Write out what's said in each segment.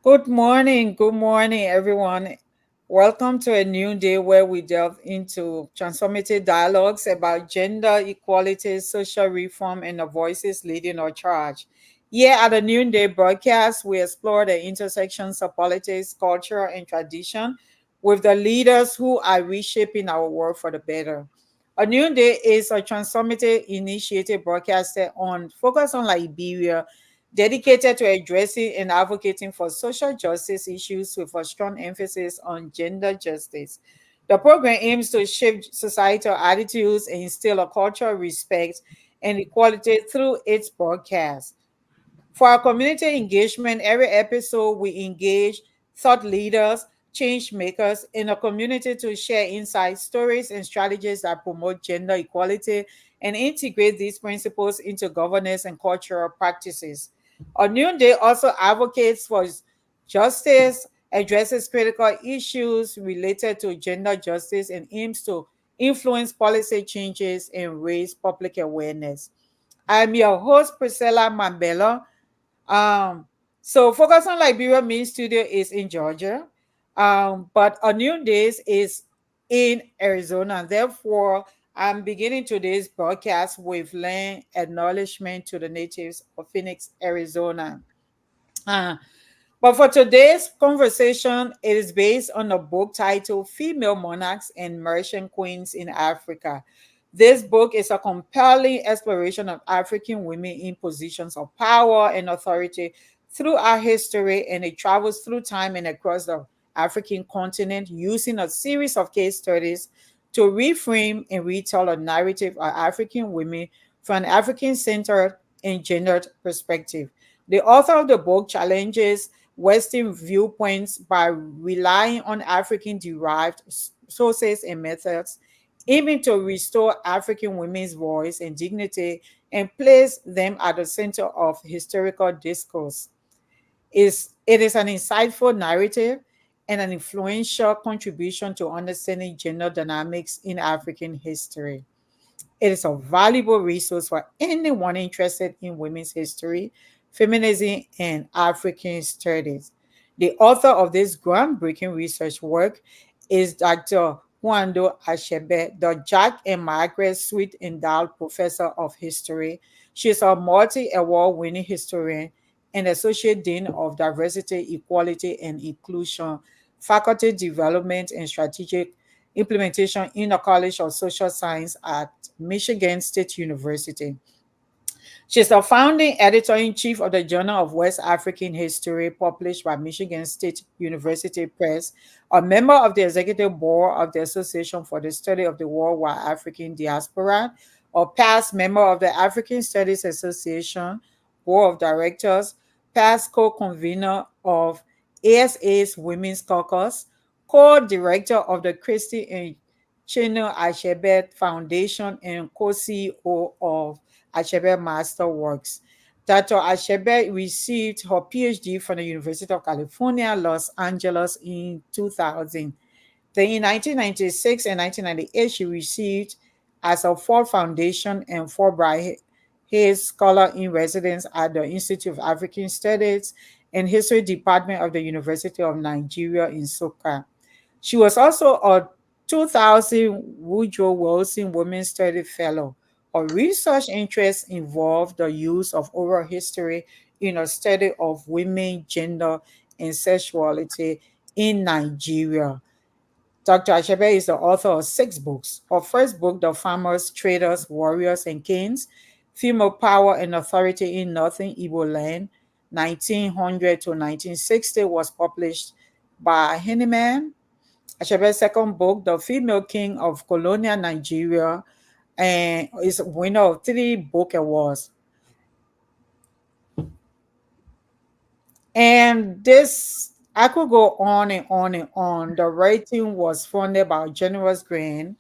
Good morning, everyone. Welcome to a new day where we delve into transformative dialogues about gender equality, social reform, and the voices leading our charge. Here at the Noonday broadcast, we explore the intersections of politics, culture, and tradition with the leaders who are reshaping our world for the better. A Noonday is a transformative initiative broadcasted on focus on Liberia, dedicated to addressing and advocating for social justice issues with a strong emphasis on gender justice. The program aims to shift societal attitudes and instill a culture of respect and equality through its broadcast. For our community engagement, every episode we engage thought leaders, change makers in a community to share insights, stories, and strategies that promote gender equality and integrate these principles into governance and cultural practices. Our Noonday also advocates for justice, addresses critical issues related to gender justice, and aims to influence policy changes and raise public awareness. I'm your host, Priscilla Mambella. um, so Focus on Liberia main studio is in Georgia, but a new days is in Arizona. Therefore, I'm beginning today's broadcast with land acknowledgement to the natives of Phoenix, Arizona. Uh, but for today's conversation, it is based on a book titled Female Monarchs and Merchant Queens in Africa. This book is a compelling exploration of African women in positions of power and authority throughout history, and it travels through time and across the African continent using a series of case studies to reframe and retell a narrative of African women from an African centered and gendered perspective. The author of the book challenges Western viewpoints by relying on African derived sources and methods, aiming to restore African women's voice and dignity and place them at the center of historical discourse. It is an insightful narrative and an influential contribution to understanding gender dynamics in African history. It is a valuable resource for anyone interested in women's history, feminism, and African studies. The author of this groundbreaking research work is Dr. Nwando Achebe, the Jack and Margaret Sweet Endowed Professor of History. She is a multi award winning historian and Associate Dean of Diversity, Equality, and Inclusion, Faculty Development, and Strategic Implementation in the College of Social Science at Michigan State University. She's the founding editor in chief of the Journal of West African History, published by Michigan State University Press, a member of the executive board of the Association for the Study of the Worldwide African Diaspora, a past member of the African Studies Association Board of Directors, past co convenor of ASA's Women's Caucus, co director of the Christy and Chino Achebe Foundation, and co CEO of Achebe Masterworks. Dr. Achebe received her PhD from the University of California, Los Angeles in 2000. Then in 1996 and 1998, she received as a Ford Foundation and Fulbright Hayes Scholar in Residence at the Institute of African Studies and History Department of the University of Nigeria in Soka. She was also a 2000 Woodrow Wilson Women's Study Fellow. Her research interests involve the use of oral history in a study of women, gender, and sexuality in Nigeria. Dr. Achebe is the author of six books. Her first book, The Farmers, Traders, Warriors, and Kings, Female Power and Authority in Northern Igbo Land, 1900 to 1960, was published by Henneman. Achebe's second book, The Female King of Colonial Nigeria, and is winner of three book awards. And this, I could go on and on and on. The rating was funded by Generous Grant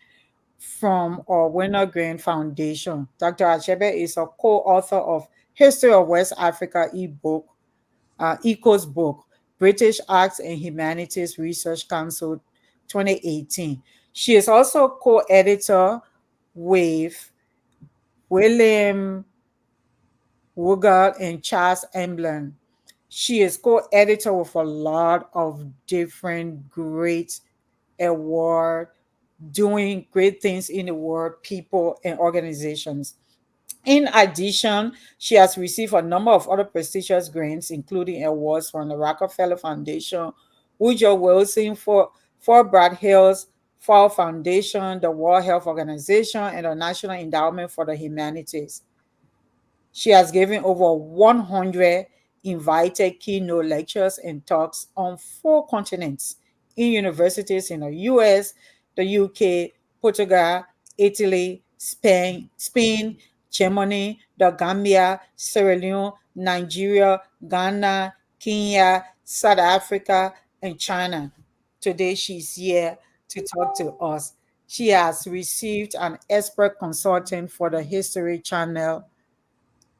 from our Winner Grant Foundation. Dr. Achebe is a co-author of History of West Africa ebook, ECO's book, British Arts and Humanities Research Council 2018. She is also co-editor with William Wugard and Charles Emblem. She is co-editor with a lot of different great award, doing great things in the world, people and organizations. In addition, she has received a number of other prestigious grants, including awards from the Rockefeller Foundation, Woodrow Wilson for Brad Hills, Fall Foundation, the World Health Organization, and the National Endowment for the Humanities. She has given over 100 invited keynote lectures and talks on 4 continents in universities in the US, the UK, Portugal, Italy, Spain, Germany, the Gambia, Sierra Leone, Nigeria, Ghana, Kenya, South Africa, and China. Today she's here to talk to us. She has received an expert consultant for the History Channel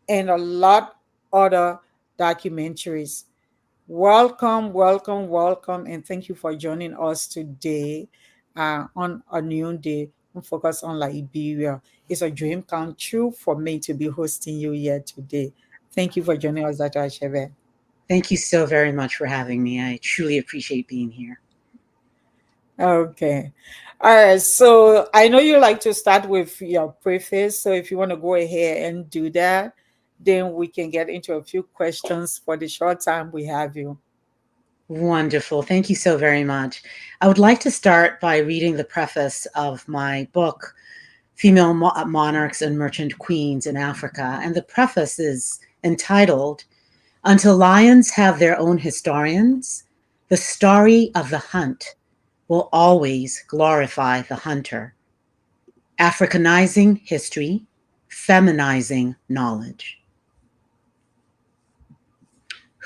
and a lot other documentaries. Welcome, welcome, welcome, and thank you for joining us today on a new day and focus on Liberia. It's a dream come true for me to be hosting you here today. Thank you for joining us, Dr. Achebe. Thank you so very much for having me. I truly appreciate being here. Okay. All right. So I know you like to start with your preface. So if you want to go ahead and do that, then we can get into a few questions for the short time we have you. Wonderful. Thank you so very much. I would like to start by reading the preface of my book, Female Monarchs and Merchant Queens in Africa. And the preface is entitled, Until Lions Have Their Own Historians, the story of the hunt will always glorify the hunter. Africanizing history, feminizing knowledge.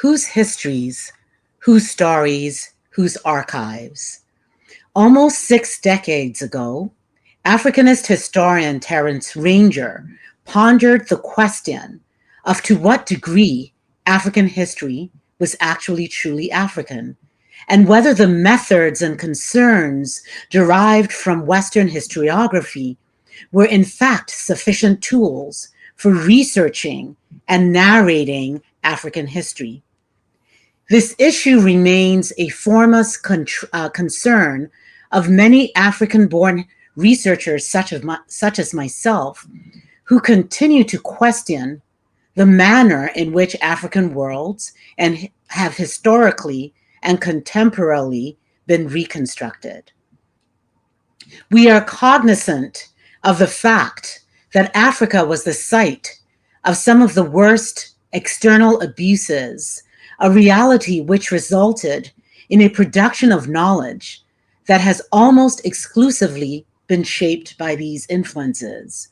Whose histories, whose stories, whose archives? Almost 6 decades ago, Africanist historian Terence Ranger pondered the question of to what degree African history was actually truly African, and whether the methods and concerns derived from Western historiography were in fact sufficient tools for researching and narrating African history. This issue remains a foremost concern of many African-born researchers such as myself, who continue to question the manner in which African worlds and have historically and contemporarily been reconstructed. We are cognizant of the fact that Africa was the site of some of the worst external abuses, a reality which resulted in a production of knowledge that has almost exclusively been shaped by these influences.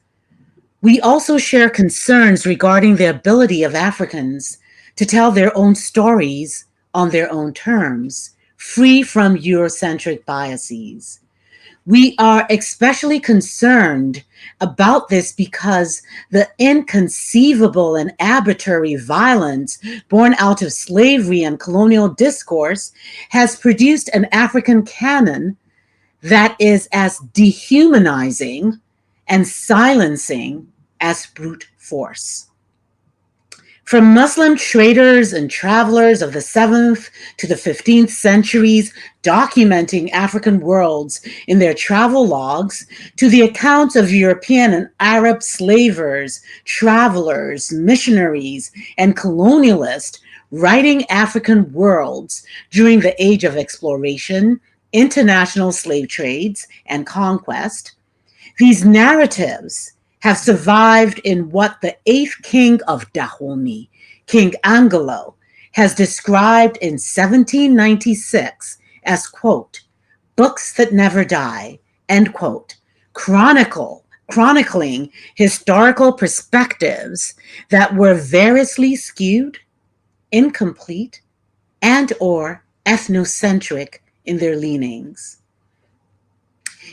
We also share concerns regarding the ability of Africans to tell their own stories on their own terms, free from Eurocentric biases. We are especially concerned about this because the inconceivable and arbitrary violence born out of slavery and colonial discourse has produced an African canon that is as dehumanizing and silencing as brute force. From Muslim traders and travelers of the 7th to the 15th centuries documenting African worlds in their travel logs, to the accounts of European and Arab slavers, travelers, missionaries, and colonialists writing African worlds during the age of exploration, international slave trades, and conquest, these narratives have survived in what the 8th king of Dahomey, King Angelo, has described in 1796 as, quote, books that never die, end quote, chronicling historical perspectives that were variously skewed, incomplete, and or ethnocentric in their leanings.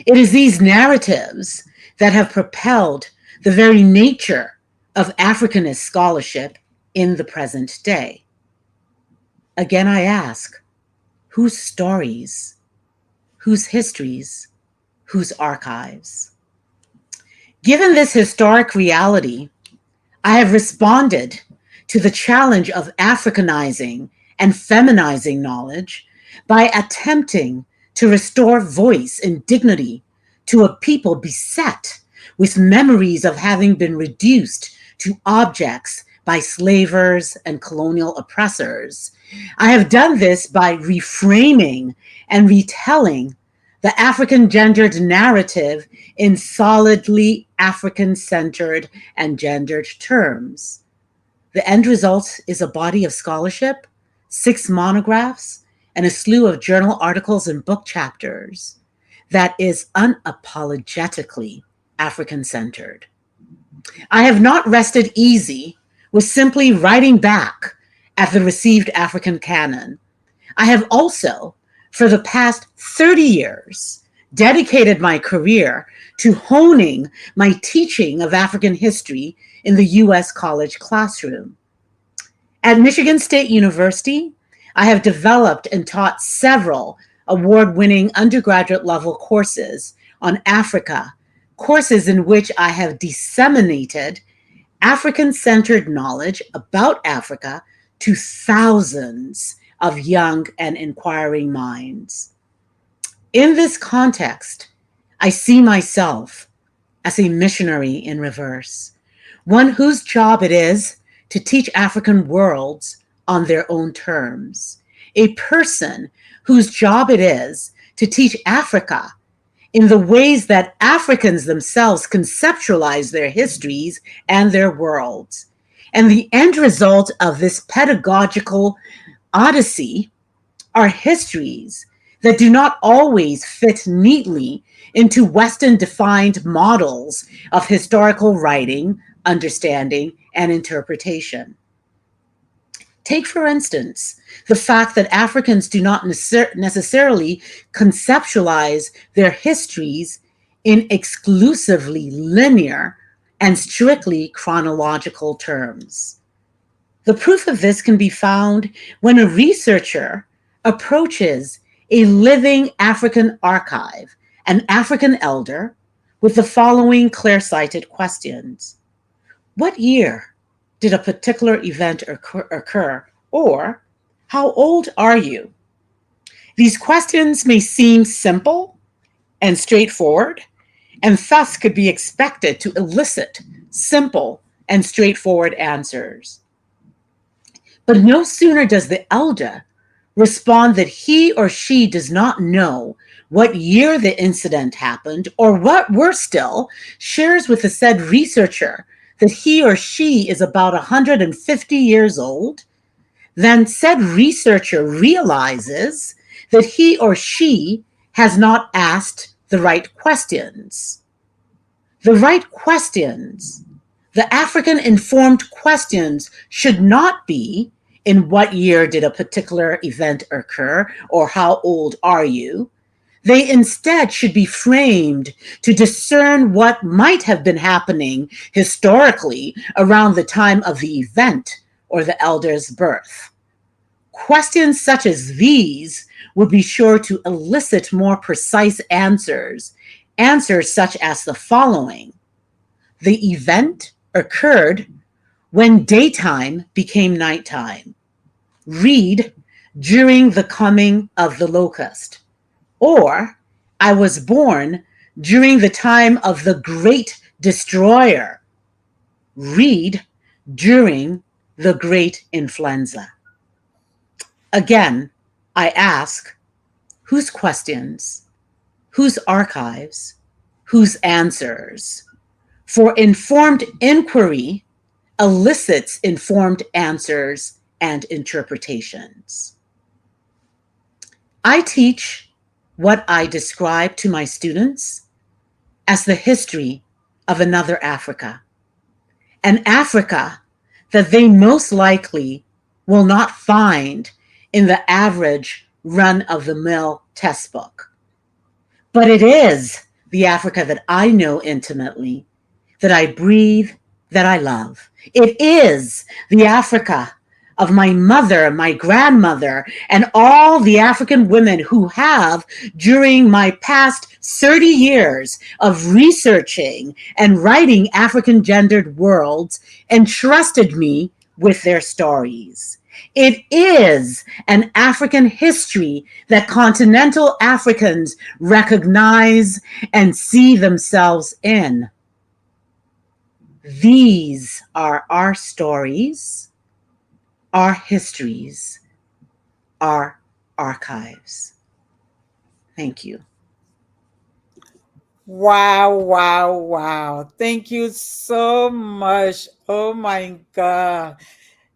It is these narratives that have propelled the very nature of Africanist scholarship in the present day. Again, I ask, whose stories, whose histories, whose archives? Given this historic reality, I have responded to the challenge of Africanizing and feminizing knowledge by attempting to restore voice and dignity to a people beset with memories of having been reduced to objects by slavers and colonial oppressors. I have done this by reframing and retelling the African gendered narrative in solidly African centered and gendered terms. The end result is a body of scholarship, 6 monographs, and a slew of journal articles and book chapters that is unapologetically African centered. I have not rested easy with simply writing back at the received African canon. I have also, for the past 30 years, dedicated my career to honing my teaching of African history in the U.S. college classroom. At Michigan State University, I have developed and taught several award-winning undergraduate level courses on Africa, courses in which I have disseminated African-centered knowledge about Africa to thousands of young and inquiring minds. In this context, I see myself as a missionary in reverse, one whose job it is to teach African worlds on their own terms, a person whose job it is to teach Africa in the ways that Africans themselves conceptualize their histories and their worlds. And the end result of this pedagogical odyssey are histories that do not always fit neatly into Western-defined models of historical writing, understanding, and interpretation. Take, for instance, the fact that Africans do not necessarily conceptualize their histories in exclusively linear and strictly chronological terms. The proof of this can be found when a researcher approaches a living African archive, an African elder, with the following clear-sighted questions. What year did a particular event occur? Or, how old are you? These questions may seem simple and straightforward, and thus could be expected to elicit simple and straightforward answers. But no sooner does the elder respond that he or she does not know what year the incident happened, or what worse still, shares with the said researcher that he or she is about 150 years old, then said researcher realizes that he or she has not asked the right questions. The right questions, the African-informed questions, should not be in what year did a particular event occur or how old are you. They instead should be framed to discern what might have been happening historically around the time of the event or the elder's birth. Questions such as these would be sure to elicit more precise answers, answers such as the following. The event occurred when daytime became nighttime. Read, during the coming of the locust. Or, I was born during the time of the great destroyer. Read, during the great influenza. Again, I ask, whose questions, whose archives, whose answers? For informed inquiry elicits informed answers and interpretations. I teach what I describe to my students as the history of another Africa, an Africa that they most likely will not find in the average run-of-the-mill test book. But it is the Africa that I know intimately, that I breathe, that I love. It is the Africa of my mother, my grandmother, and all the African women who have, during my past 30 years of researching and writing African gendered worlds, entrusted me with their stories. It is an African history that continental Africans recognize and see themselves in. These are our stories, our histories, our archives. Thank you. Wow, wow, wow. Thank you so much. Oh my God.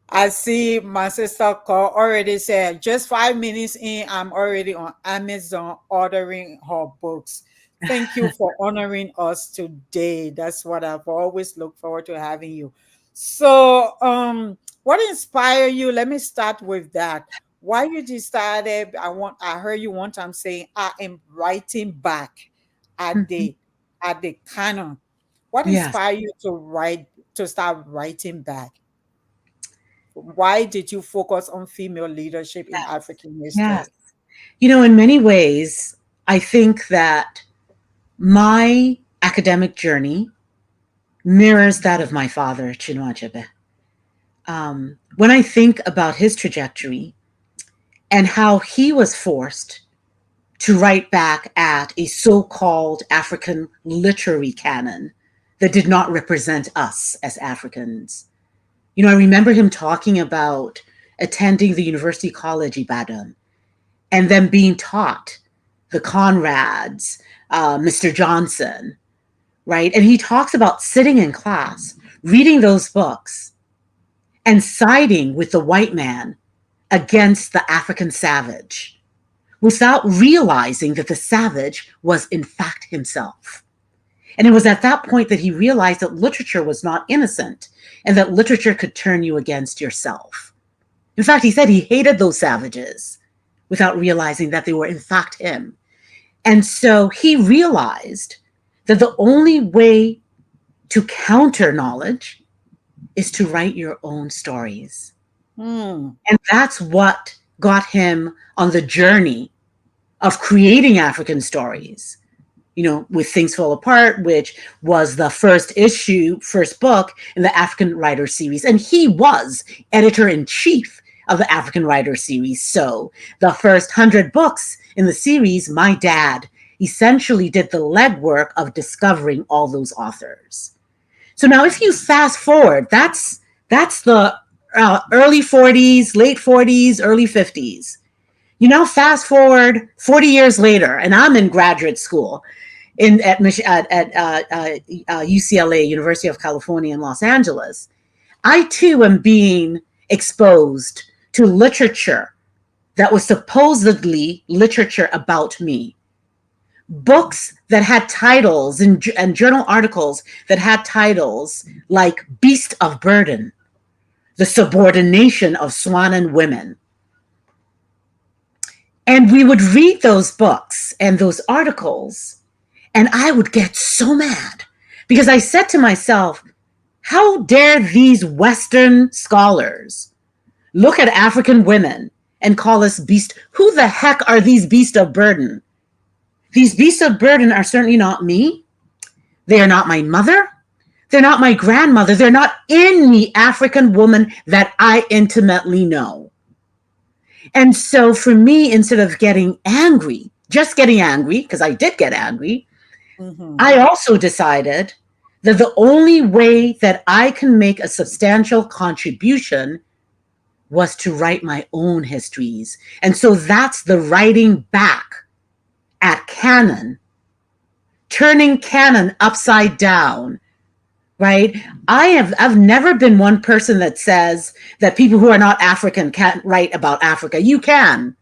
I see my sister call already said just 5 minutes in, I'm already on Amazon ordering her books. Thank you for honoring us today. That's what I've always looked forward to having you. So, what inspired you? Let me start with that. Why you decided? I heard you one time saying, "I am writing back at the canon." What Yes, inspired you to start writing back? Why did you focus on female leadership in African yes. history? In many ways, I think that my academic journey mirrors that of my father, Chinua Achebe. When I think about his trajectory and how he was forced to write back at a so called African literary canon that did not represent us as Africans. I remember him talking about attending the University College Ibadan and then being taught the Conrads, Mr. Johnson, right? And he talks about sitting in class, reading those books, and siding with the white man against the African savage without realizing that the savage was, in fact, himself. And it was at that point that he realized that literature was not innocent and that literature could turn you against yourself. In fact, he said he hated those savages without realizing that they were, in fact, him. And so he realized that the only way to counter knowledge is to write your own stories. Hmm. And that's what got him on the journey of creating African stories. With Things Fall Apart, which was the first book in the African Writer series. And he was editor in chief of the African Writer series. So the first 100 books in the series, my dad essentially did the legwork of discovering all those authors. So now if you fast forward, that's the early 40s, late 40s, early 50s. Fast forward 40 years later, and I'm in graduate school at UCLA, University of California in Los Angeles. I too am being exposed to literature that was supposedly literature about me. Books that had titles and journal articles that had titles like Beast of Burden, The Subordination of Swanan Women. And we would read those books and those articles, and I would get so mad because I said to myself, how dare these Western scholars look at African women and call us beast? Who the heck are these beasts of burden? These beasts of burden are certainly not me. They are not my mother. They're not my grandmother. They're not any African woman that I intimately know. And so for me, instead of getting angry, just getting angry, because I did get angry, Mm-hmm. I also decided that the only way that I can make a substantial contribution was to write my own histories. And so that's the writing back at canon, turning canon upside down, right? I've never been one person that says that people who are not African can't write about Africa. You can,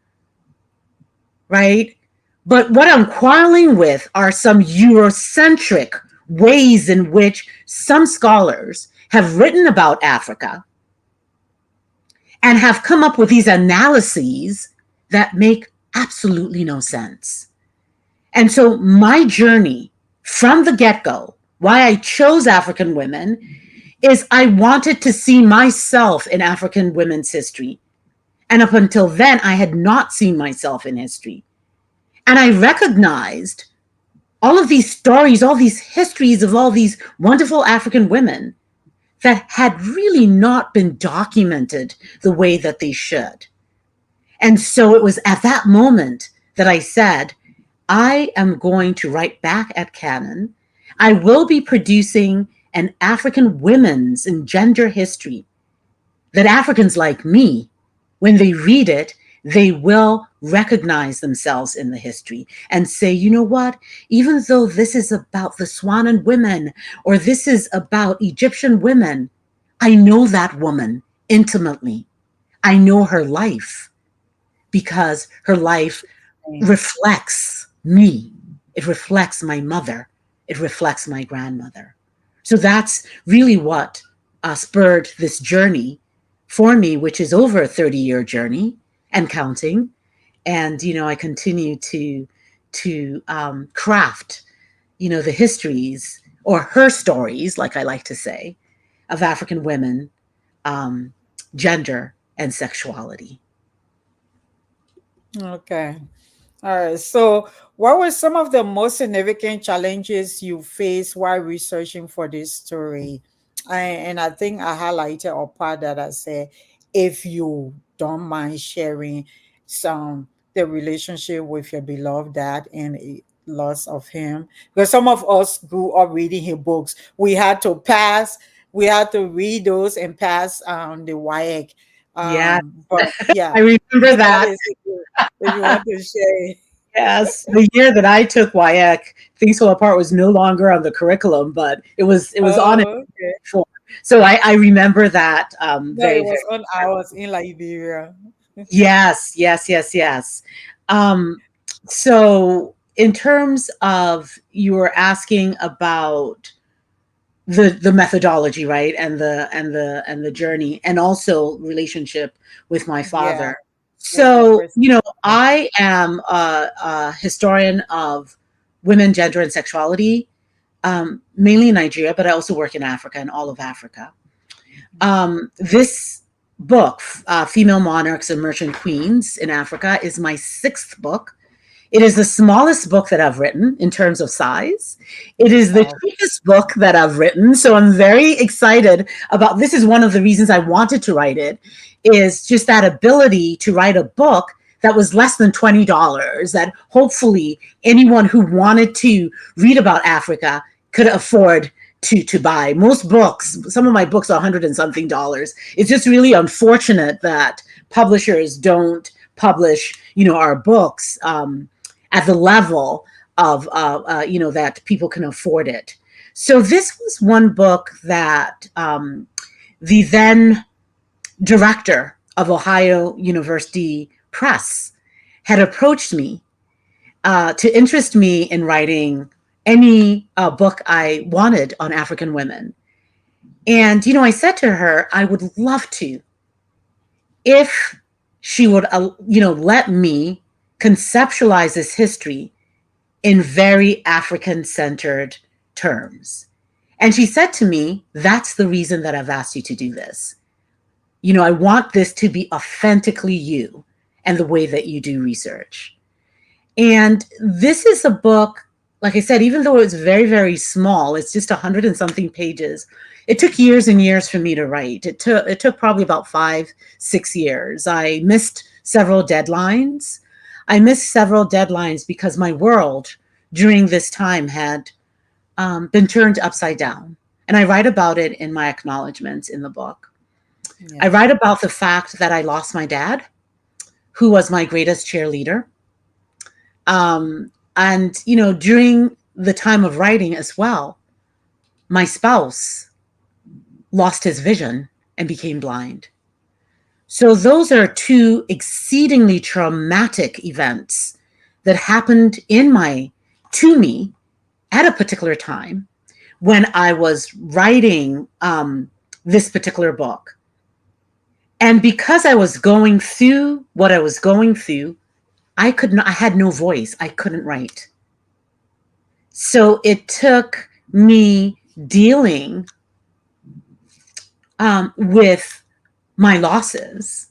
right? But what I'm quarreling with are some Eurocentric ways in which some scholars have written about Africa and have come up with these analyses that make absolutely no sense. And so my journey from the get-go, why I chose African women, is I wanted to see myself in African women's history. And up until then, I had not seen myself in history. And I recognized all of these stories, all these histories of all these wonderful African women that had really not been documented the way that they should. And so it was at that moment that I said, I am going to write back at Canon. I will be producing an African women's and gender history that Africans like me, when they read it, they will recognize themselves in the history and say, you know what, even though this is about the Swanan women or this is about Egyptian women, I know that woman intimately. I know her life because her life reflects me. It reflects my mother. It reflects my grandmother. So that's really what spurred this journey for me, which is over a 30-year journey and counting. And I continue to craft the histories or her stories, like I like to say, of African women, um, gender, and sexuality. Okay. All right. So, what were some of the most significant challenges you faced while researching for this story? And I think I highlighted a part that I said, if you don't mind sharing some the relationship with your beloved dad and a loss of him, because some of us grew up reading his books. We had to read those and pass the WIAC. Yeah, But yeah, I remember that that. is if you want to share. Yes, the year that I took WIAC, Things Fall Apart was no longer on the curriculum, but it was on it Oh, okay. before. So I remember that No, very, it very. was on ours in Liberia. Yes, yes, yes, yes. Um, so in terms of you were asking about the methodology, right, and the journey, and also relationship with my Yeah, father. with your So person. I am a historian of women, gender, and sexuality, mainly in Nigeria, but I also work in Africa and all of Africa. This book, Female Monarchs and Merchant Queens in Africa, is my sixth book. It is the smallest book that I've written in terms of size. It is the Wow. cheapest book that I've written. So I'm very excited about this. Is one of the reasons I wanted to write it, is just that ability to write a book that was less than $20, that hopefully anyone who wanted to read about Africa could afford to buy. Most books, some of my books are 100 and something dollars. It's just really unfortunate that publishers don't publish our books at the level of that people can afford it. So this was one book that the then director of Ohio University Press had approached me to interest me in writing any book I wanted on African women. And I said to her, I would love to, if she would let me conceptualize this history in very African centered terms. And she said to me, that's the reason that I've asked you to do this. I want this to be authentically you and the way that you do research. And this is a book, like I said, even though it's very, very small, it's just 100 and something pages. It took years and years for me to write. It took probably about 5-6 years. I missed several deadlines. Because my world during this time had been turned upside down. And I write about it in my acknowledgments in the book. I Yeah. write about the fact that I lost my dad, who was my greatest cheerleader. And, during the time of writing as well, my spouse lost his vision and became blind. So those are two exceedingly traumatic events that happened to me at a particular time when I was writing this particular book. And because I was going through what I was going through, I had no voice. I couldn't write. So it took me dealing with my losses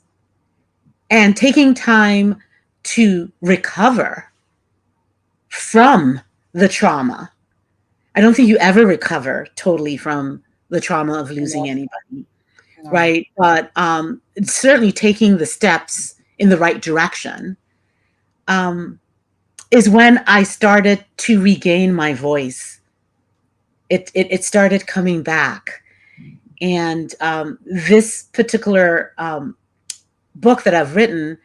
and taking time to recover from the trauma. I don't think you ever recover totally from the trauma of losing No, anybody, no. right? But certainly taking the steps in the right direction um, is when I started to regain my voice. It started coming back. And this particular book that I've written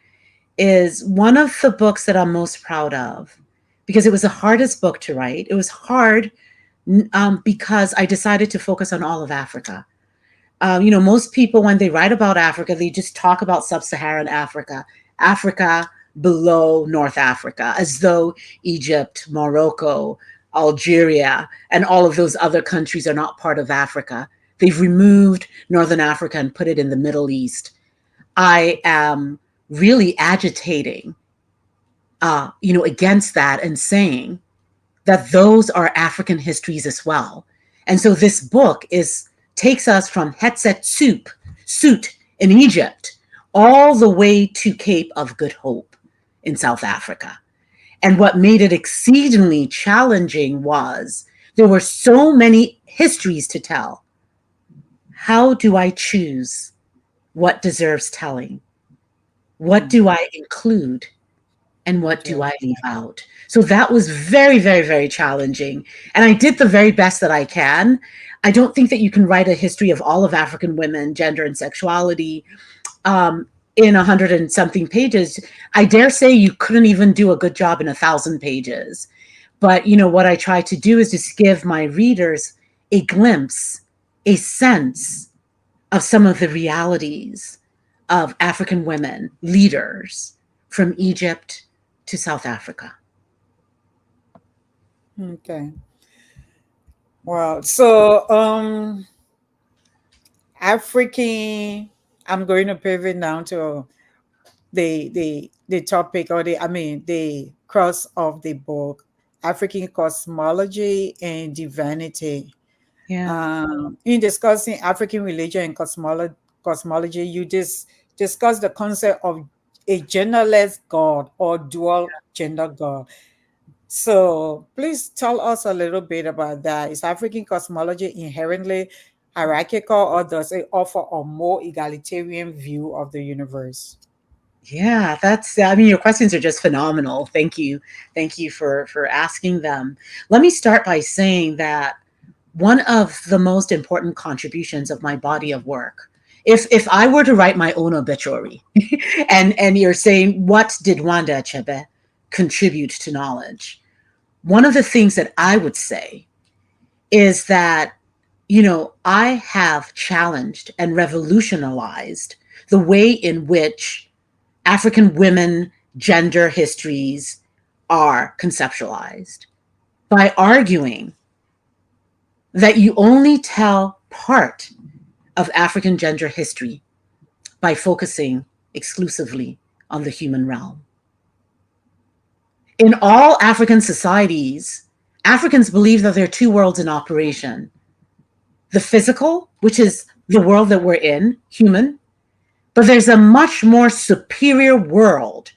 is one of the books that I'm most proud of because it was the hardest book to write. It was hard because I decided to focus on all of Africa. Most people, when they write about Africa, they just talk about sub Saharan Africa, Africa below North Africa, as though Egypt, Morocco, Algeria, and all of those other countries are not part of Africa. They've removed Northern Africa and put it in the Middle East. I am really agitating, against that and saying that those are African histories as well. And so this book takes us from Suit in Egypt all the way to Cape of Good Hope in South Africa. And what made it exceedingly challenging was there were so many histories to tell. How do I choose what deserves telling? What Mm, do I include? And what do yeah. I leave out? So that was very, very, very challenging. And I did the very best that I can. I don't think that you can write a history of all of African women, gender, and sexuality in 100 and something pages. I dare say you couldn't even do a good job in 1,000 pages. But what I try to do is just give my readers a glimpse, a sense of some of the realities of African women leaders from Egypt to South Africa. Okay. Well, so African, I'm going to pivot now to the topic, or the cross of the book, African cosmology and divinity. Yeah. In discussing African religion and cosmology, you discuss the concept of a genderless God or dual gender God. So please tell us a little bit about that. Is African cosmology inherently hierarchical, or does it offer a more egalitarian view of the universe? Yeah, I mean, your questions are just phenomenal. Thank you. Thank you for asking them. Let me start by saying that one of the most important contributions of my body of work, if I were to write my own obituary, and you're saying, what did Nwando Achebe contribute to knowledge? One of the things that I would say is that, I have challenged and revolutionized the way in which African women gender histories are conceptualized by arguing that you only tell part of African gender history by focusing exclusively on the human realm. In all African societies, Africans believe that there are two worlds in operation: the physical, which is the world that we're in, human, but there's a much more superior world.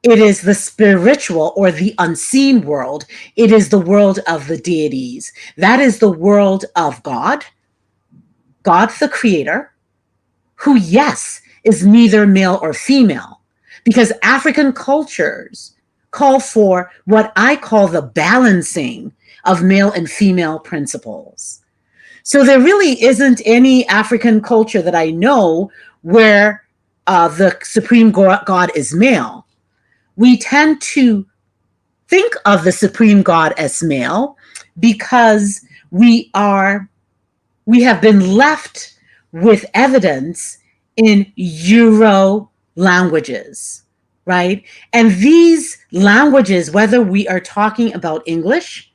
It is the spiritual or the unseen world. It is the world of the deities. That is the world of God, God the creator, who, yes, is neither male or female, because African cultures call for what I call the balancing of male and female principles. So there really isn't any African culture that I know where the supreme God is male. We tend to think of the supreme God as male because we have been left with evidence in Euro languages, right? And these languages, whether we are talking about English,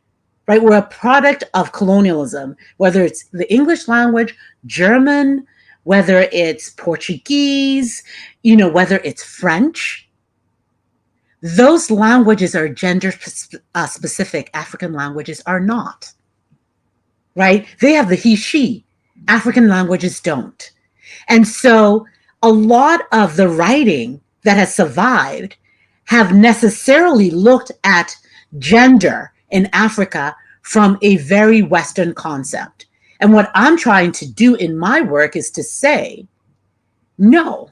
right, we're a product of colonialism, whether it's the English language, German, whether it's Portuguese, whether it's French. Those languages are gender specific. African languages are not, right? They have the he, she. African languages don't. And so a lot of the writing that has survived have necessarily looked at gender in Africa from a very Western concept. And what I'm trying to do in my work is to say, no,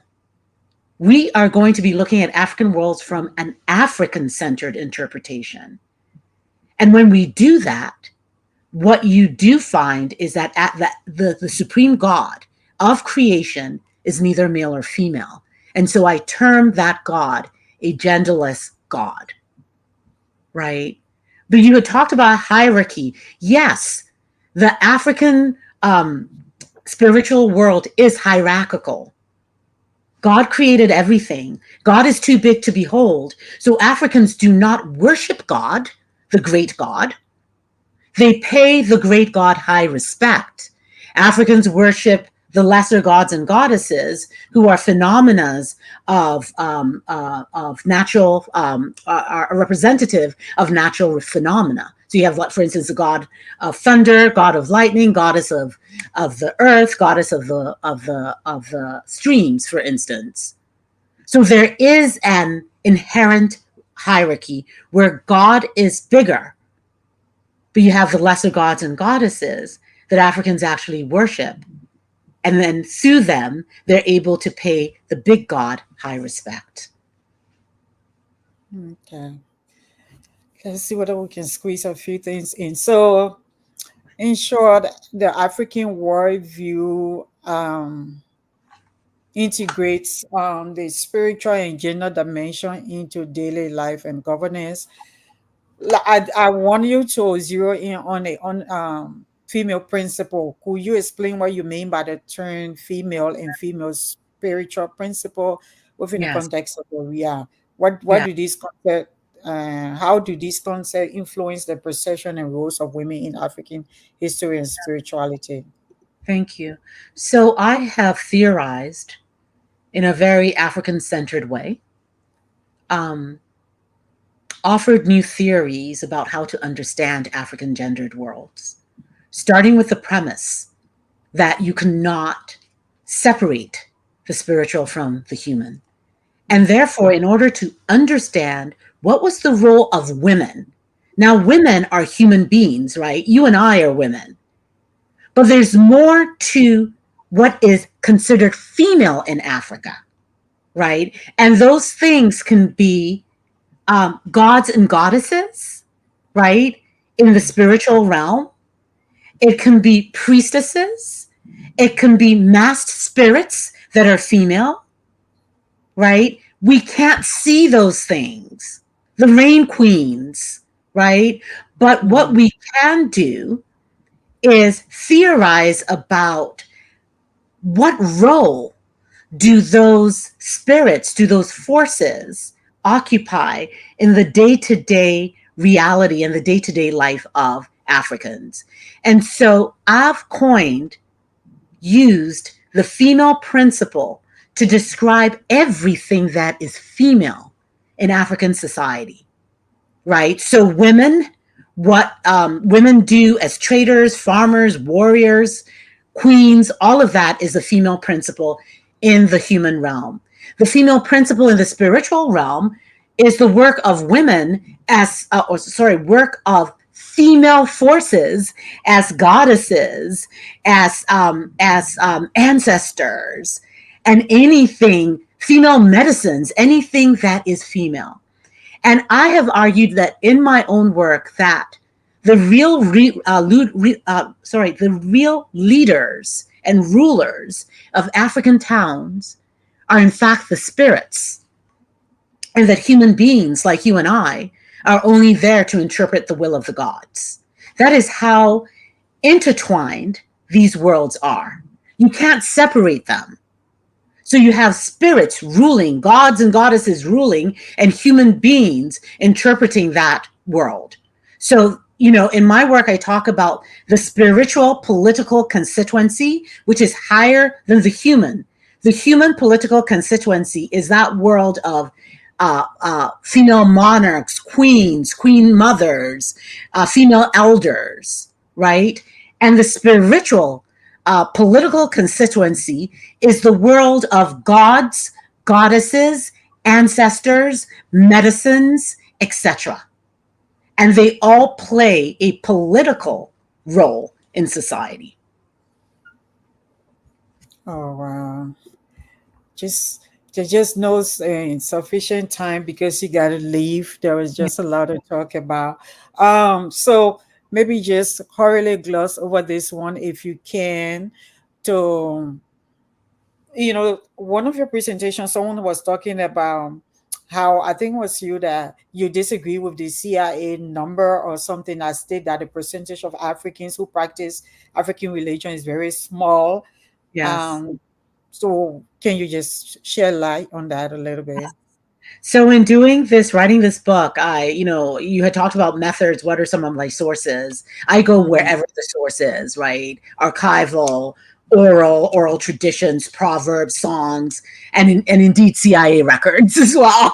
we are going to be looking at African worlds from an African centered interpretation. And when we do that, what you do find is that the supreme God of creation is neither male or female. And so I term that God a genderless God, right? But you had talked about hierarchy. Yes, the African spiritual world is hierarchical. God created everything. God is too big to behold. So Africans do not worship God, the great God. They pay the great God high respect. Africans worship the lesser gods and goddesses who are phenomena of natural, are representative of natural phenomena. So you have, for instance, the god of thunder, god of lightning, goddess of the earth, goddess of the streams, for instance. So there is an inherent hierarchy where God is bigger, but you have the lesser gods and goddesses that Africans actually worship. And then through them, they're able to pay the big God high respect. Okay. Let's see whether we can squeeze a few things in. So, in short, the African worldview integrates the spiritual and gender dimension into daily life and governance. I want you to zero in on a on female principle. Could you explain what you mean by the term female and female spiritual principle within the Yes, context of the yeah? What yeah, do these concept how do these concepts influence the perception and roles of women in African history and spirituality? thank you. So I have theorized in a very African centered way, um, offered new theories about how to understand African gendered worlds, starting with the premise that you cannot separate the spiritual from the human. And therefore, in order to understand what was the role of women, now women are human beings, right? You and I are women, but there's more to what is considered female in Africa, right? And those things can be gods and goddesses, right? In the spiritual realm, it can be priestesses, it can be masked spirits that are female, right? We can't see those things. The rain queens, right? But what Mhm. we can do is theorize about what role do those spirits, do those forces occupy in the day to day reality and the day to day life of Africans. And so I've used the female principle to describe everything that is female in African society, right? So women, what women do as traders, farmers, warriors, queens, all of that is the female principle in the human realm. The female principle in the spiritual realm is the work of women as, work of female forces as goddesses, as ancestors, and anything female medicines, anything that is female. And I have argued that in my own work that the real leaders and rulers of African towns are in fact the spirits, and that human beings like you and I are only there to interpret the will of the gods. That is how intertwined these worlds are. You can't separate them. So you have spirits ruling, gods and goddesses ruling, and human beings interpreting that world. So, in my work, I talk about the spiritual political constituency, which is higher than the human. The human political constituency is that world of female monarchs, queens, queen mothers, female elders, right? And the spiritual political constituency is the world of gods, goddesses, ancestors, medicines, etc. And they all play a political role in society. Oh wow. Just there's just no sufficient time because you gotta leave. There was just a lot to talk about. So maybe just hurriedly gloss over this one if you can. To one of your presentations, someone was talking about how I think it was you that you disagree with the CIA number or something that state that the percentage of Africans who practice African religion is very small. Yes. Um, so can you just share light on that a little bit? So in doing this, writing this book, you had talked about methods. What are some of my sources? I go Mhm. wherever the source is, right? Archival, oral traditions, proverbs, songs, and indeed CIA records as well,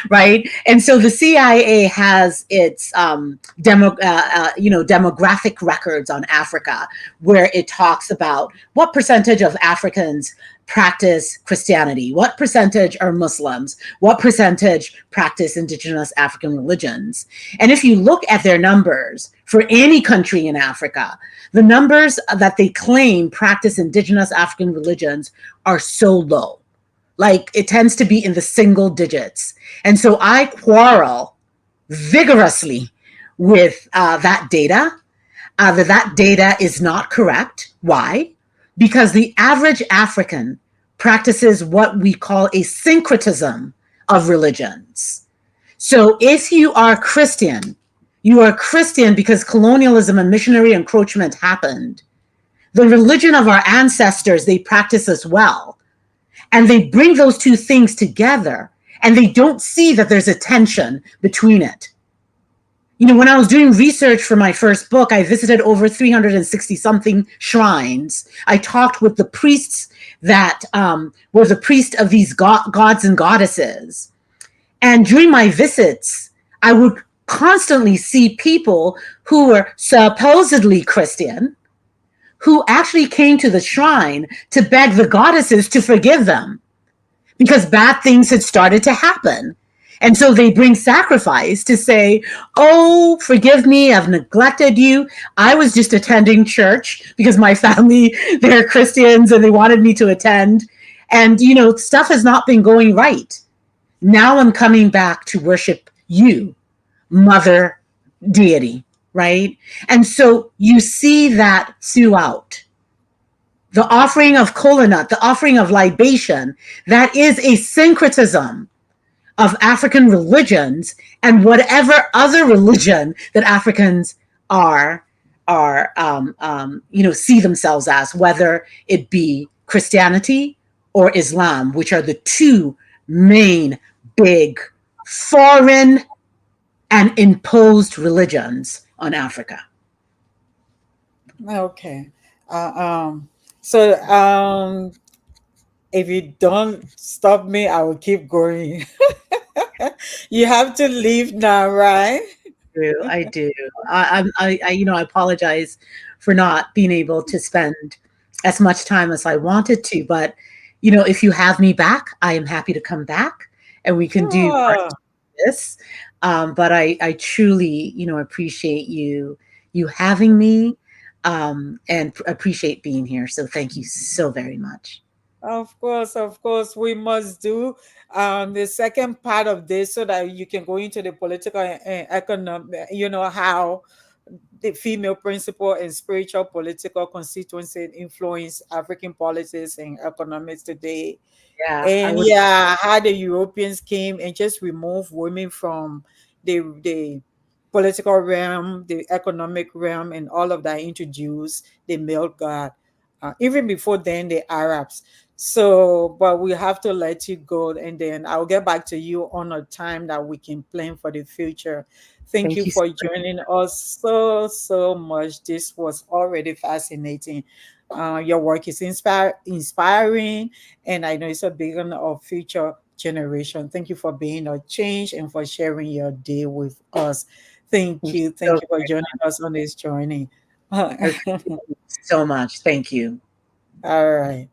right? And so the CIA has its demographic records on Africa, where it talks about what percentage of Africans practice Christianity, what percentage are Muslims, what percentage practice indigenous African religions. And if you look at their numbers for any country in Africa, the numbers that they claim practice indigenous African religions are so low. Like it tends to be in the single digits. And so I quarrel vigorously with that data, that data is not correct. Why? Because the average African practices what we call a syncretism of religions. So if you are Christian because colonialism and missionary encroachment happened. The religion of our ancestors they practice as well. And they bring those two things together and they don't see that there's a tension between it. When I was doing research for my first book, I visited over 360 something shrines. I talked with the priests that were the priest of these gods and goddesses. And during my visits, I would constantly see people who were supposedly Christian who actually came to the shrine to beg the goddesses to forgive them because bad things had started to happen. And so they bring sacrifice to say, oh, forgive me, I've neglected you. I was just attending church because my family, they're Christians and they wanted me to attend. And, stuff has not been going right. Now I'm coming back to worship you, mother deity, right? And so you see that throughout. The offering of kola nut, the offering of libation, that is a syncretism of African religions and whatever other religion that Africans see themselves as, whether it be Christianity or Islam, which are the two main big foreign and imposed religions on Africa. Okay. Uh, um, so if you don't stop me, I will keep going. You have to leave now, right? I do. I apologize for not being able to spend as much time as I wanted to, but if you have me back, I am happy to come back and we can do part Sure. two of this. But I truly, appreciate you having me, and appreciate being here. So thank you so very much. Of course, we must do the second part of this so that you can go into the political and economic, how the female principal and spiritual political constituency influence African politics and economics today. Yeah, I And would. yeah, how the Europeans came and just removed women from the political realm, the economic realm, and all of that, introduced the male god. Even before then, the Arabs. So, but we have to let you go, and then I'll get back to you on a time that we can plan for the future. Thank Thank you you so for much. joining us so much. This was already fascinating. Your work is inspiring, and I know it's a beacon of future generation. Thank you for being a change and for sharing your day with us. Thank Thank you you. so Thank you for joining us on this journey. I appreciate you so much. Thank you. All right.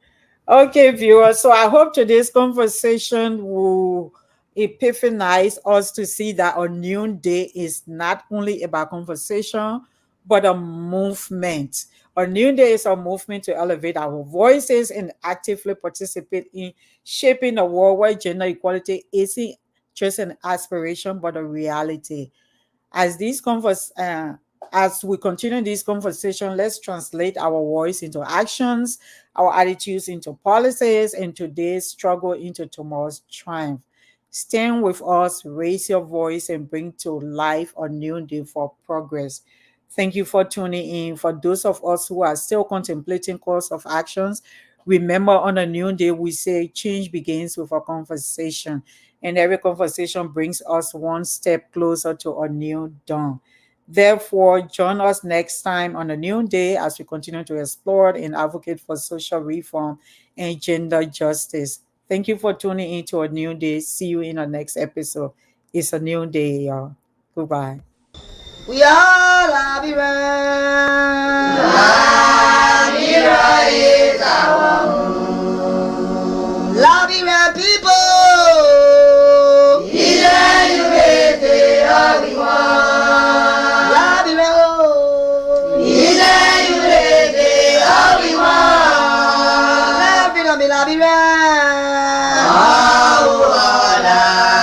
Okay, viewers. So I hope today's conversation will epiphanize us to see that a new day is not only about conversation, but a movement. A new day is a movement to elevate our voices and actively participate in shaping a world where gender equality isn't just an aspiration but a reality. As these as we continue this conversation, let's translate our voice into actions, our attitudes into policies, and today's struggle into tomorrow's triumph. Stand with us, raise your voice, and bring to life a new day for progress. Thank you for tuning in. For those of us who are still contemplating course of actions, remember on a new day we say change begins with a conversation, and every conversation brings us one step closer to a new dawn. Therefore, join us next time on a new day as we continue to explore and advocate for social reform and gender justice. Thank you for tuning in to a new day. See you in the next episode. It's a new day, y'all. Goodbye. We are Labira. Labira is our home. Labira people. Ilẹ̀ Yorùbá everyone. Labira oh. Ilẹ̀ Yorùbá everyone. Labira mi Labira. Oh, Labira.